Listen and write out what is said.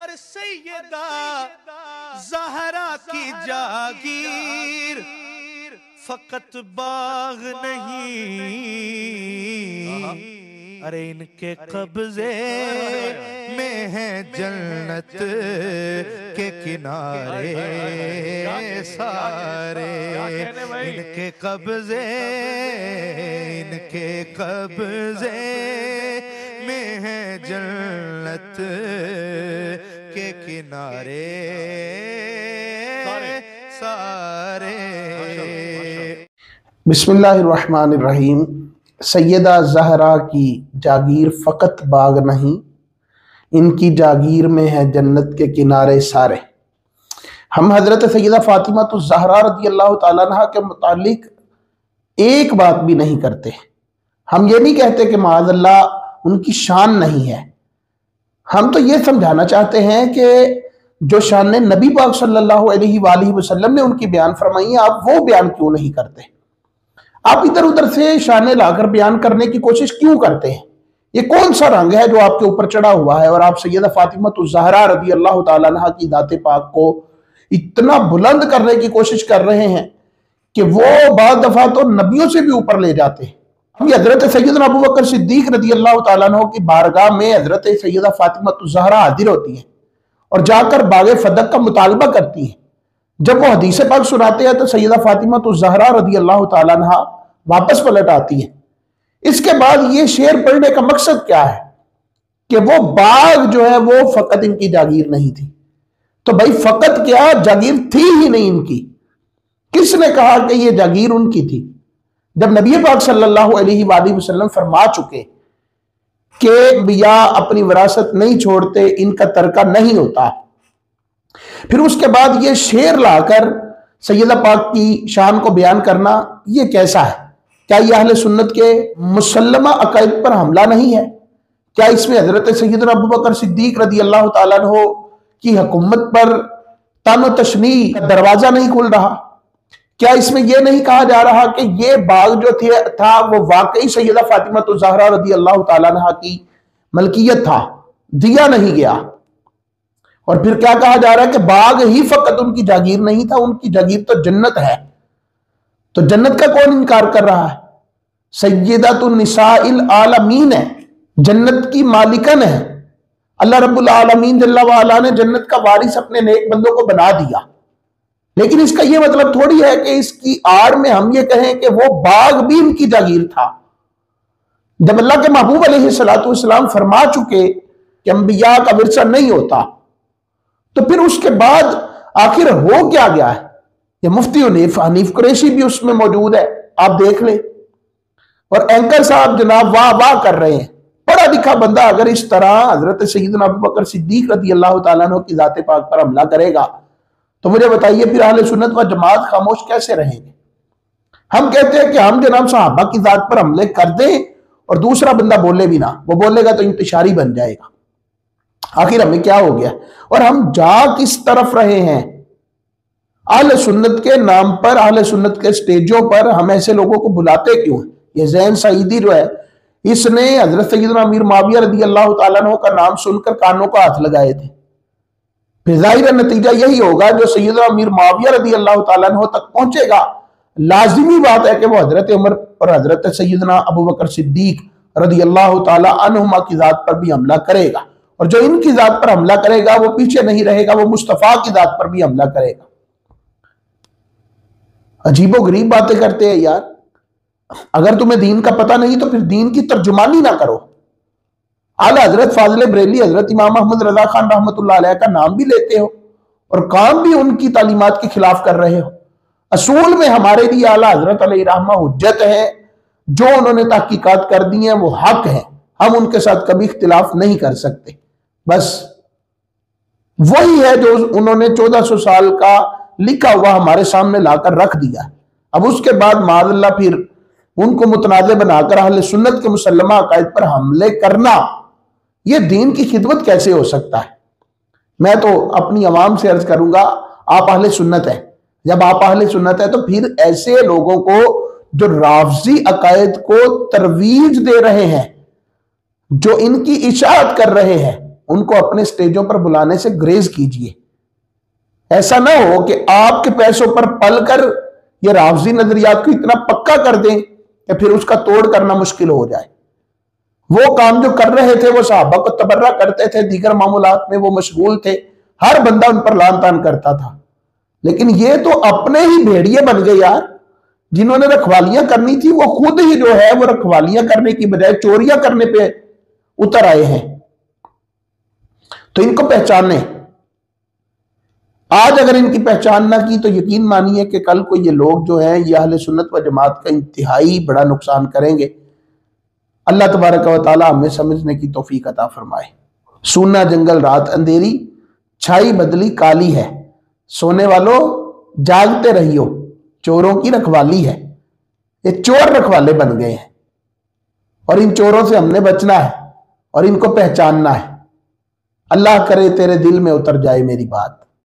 اور سیدہ زہرا کی جاگیر فقط باغ نہیں، ارے ان کے قبضے میں ہے جنت کے کنارے سارے، ان کے قبضے میں ہے جنت کے کنارے سارے۔ بسم اللہ الرحمن الرحیم۔ سیدہ زہرا کی جاگیر فقط باغ نہیں، ان کی جاگیر میں ہے جنت کے کنارے سارے۔ ہم حضرت سیدہ فاطمہ الزہرا رضی اللہ تعالیٰ عنہ کے متعلق ایک بات بھی نہیں کرتے۔ ہم یہ نہیں کہتے کہ معاذ اللہ ان کی شان نہیں ہے، ہم تو یہ سمجھانا چاہتے ہیں کہ جو شان نبی پاک صلی اللہ علیہ وآلہ وسلم نے ان کی بیان فرمائی ہے، آپ وہ بیان کیوں نہیں کرتے؟ آپ ادھر ادھر سے شانے لا کر بیان کرنے کی کوشش کیوں کرتے ہیں؟ یہ کون سا رنگ ہے جو آپ کے اوپر چڑھا ہوا ہے اور آپ سیدہ فاطمہ الزہرا رضی اللہ تعالیٰ عنہ کی ذات پاک کو اتنا بلند کرنے کی کوشش کر رہے ہیں کہ وہ بعض دفعہ تو نبیوں سے بھی اوپر لے جاتے ہیں۔ ہم حضرت سیدنا ابوبکر صدیق رضی اللہ تعالیٰ عنہ کی بارگاہ میں حضرت سیدہ فاطمہ الزہرا حاضر ہوتی ہیں اور جا کر باغ فدق کا مطالبہ کرتی ہیں۔ جب وہ حدیث پاک سناتے ہیں تو سیدہ فاطمہ الزہرا رضی اللہ تعالیٰ عنہ واپس پلٹ آتی ہیں۔ اس کے بعد یہ شعر پڑھنے کا مقصد کیا ہے کہ وہ باغ جو ہے وہ فقط ان کی جاگیر نہیں تھی۔ تو بھائی فقط کیا، جاگیر تھی ہی نہیں ان کی۔ کس نے کہا کہ یہ جاگیر ان کی تھی؟ جب نبی پاک صلی اللہ علیہ وآلہ وسلم فرما چکے کہ انبیاء اپنی وراثت نہیں چھوڑتے، ان کا ترکہ نہیں ہوتا، پھر اس کے بعد یہ شعر لا کر سیدہ پاک کی شان کو بیان کرنا یہ کیسا ہے؟ کیا یہ اہل سنت کے مسلمہ عقائد پر حملہ نہیں ہے؟ کیا اس میں حضرت سیدنا ابوبکر صدیق رضی اللہ تعالیٰ عنہ کی حکومت پر طعن و تشنیع کا دروازہ نہیں کھل رہا؟ کیا اس میں یہ نہیں کہا جا رہا کہ یہ باغ جو تھا وہ واقعی سیدہ فاطمہ الزہرا رضی اللہ تعالیٰ عنہ کی ملکیت تھا، دیا نہیں گیا؟ اور پھر کیا کہا جا رہا ہے کہ باغ ہی فقط ان کی جاگیر نہیں تھا، ان کی جاگیر تو جنت ہے۔ تو جنت کا کون انکار کر رہا ہے؟ سیدۃ النساء العالمین ہے، جنت کی مالکن ہے۔ اللہ رب العالمین جل وعلا نے جنت کا وارث اپنے نیک بندوں کو بنا دیا، لیکن اس کا یہ مطلب تھوڑی ہے کہ اس کی آڑ میں ہم یہ کہیں کہ وہ باغ بھی ان کی جاگیر تھا۔ جب اللہ کے محبوب علیہ السلام فرما چکے کہ انبیاء کا ورثہ نہیں ہوتا، تو پھر اس کے بعد آخر ہو کیا گیا ہے؟ یہ مفتی حنیف قریشی بھی اس میں موجود ہے، آپ دیکھ لیں، اور اینکر صاحب جناب واہ واہ کر رہے ہیں۔ پڑھا لکھا بندہ اگر اس طرح حضرت سیدنا ابوبکر صدیق رضی اللہ تعالیٰ عنہ کی ذات پاک پر حملہ کرے گا تو مجھے بتائیے پھر اہل سنت و جماعت خاموش کیسے رہیں گے؟ ہم کہتے ہیں کہ ہم جناب صحابہ کی ذات پر حملے کر دیں اور دوسرا بندہ بولے بھی نہ، وہ بولے گا تو انتشاری بن جائے گا۔ آخر ہمیں کیا ہو گیا اور ہم جا کس طرف رہے ہیں؟ اہل سنت کے نام پر، اہل سنت کے سٹیجوں پر ہم ایسے لوگوں کو بلاتے کیوں ہیں؟ یہ زین سعیدی جو ہے، اس نے حضرت سیدنا امیر معاویہ رضی اللہ تعالیٰ عنہ کا نام سن کر کانوں کو ہاتھ لگائے تھے۔ پھر ظاہر نتیجہ یہی ہوگا جو سیدنا امیر معاویہ رضی اللہ تعالیٰ عنہ تک پہنچے گا، لازمی بات ہے کہ وہ حضرت عمر اور حضرت سیدنا ابوبکر صدیق رضی اللہ تعالیٰ عنہما کی ذات پر بھی حملہ کرے گا، اور جو ان کی ذات پر حملہ کرے گا وہ پیچھے نہیں رہے گا، وہ مصطفیٰ کی ذات پر بھی حملہ کرے گا۔ عجیب و غریب باتیں کرتے ہیں یار۔ اگر تمہیں دین کا پتہ نہیں تو پھر دین کی ترجمانی نہ کرو۔ اعلیٰ حضرت فاضل بریلی حضرت امام احمد رضا خان رحمۃ اللہ علیہ کا نام بھی لیتے ہو اور کام بھی ان کی تعلیمات کے خلاف کر رہے ہو۔ اصول میں ہمارے لیے اعلیٰ حضرت علیہ رحمہ حجت ہے، جو انہوں نے تحقیقات کر دی ہیں وہ حق ہے، ہم ان کے ساتھ کبھی اختلاف نہیں کر سکتے۔ بس وہی ہے جو انہوں نے 1400 سال کا لکھا ہوا ہمارے سامنے لا کر رکھ دیا۔ اب اس کے بعد معاذ اللہ پھر ان کو متنازع بنا کر اہل سنت کے مسلمہ عقائد پر حملے کرنا، یہ دین کی خدمت کیسے ہو سکتا ہے؟ میں تو اپنی عوام سے عرض کروں گا، آپ اہل سنت ہیں، جب آپ اہل سنت ہیں تو پھر ایسے لوگوں کو جو رافضی عقائد کو ترویج دے رہے ہیں، جو ان کی اشاعت کر رہے ہیں، ان کو اپنے سٹیجوں پر بلانے سے گریز کیجئے. ایسا نہ ہو کہ آپ کے پیسوں پر پل کر یہ رافضی نظریات کو اتنا پکا کر دیں کہ پھر اس کا توڑ کرنا مشکل ہو جائے. وہ کام جو کر رہے تھے، وہ صحابہ کو تبرہ کرتے تھے، دیگر معمولات میں وہ مشغول تھے، ہر بندہ ان پر لان تان کرتا تھا. لیکن یہ تو اپنے ہی بھیڑیے بن گئے یار. جنہوں نے رکھوالیاں کرنی تھی وہ خود ہی جو ہے وہ رکھوالیاں کرنے کی بجائے چوریاں کرنے پہ اتر آئے ہیں. تو ان کو پہچانیں. آج اگر ان کی پہچان نہ کی تو یقین مانیے کہ کل کو یہ لوگ جو ہیں یہ اہل سنت و جماعت کا انتہائی بڑا نقصان کریں گے. اللہ تبارک و تعالی ہمیں سمجھنے کی توفیق عطا فرمائے. سونا جنگل رات اندھیری، چھائی بدلی کالی ہے، سونے والوں جاگتے رہیو، چوروں کی رکھوالی ہے. یہ چور رکھوالے بن گئے ہیں اور ان چوروں سے ہم نے بچنا ہے اور ان کو پہچاننا ہے. اللہ کرے تیرے دل میں اتر جائے میری بات.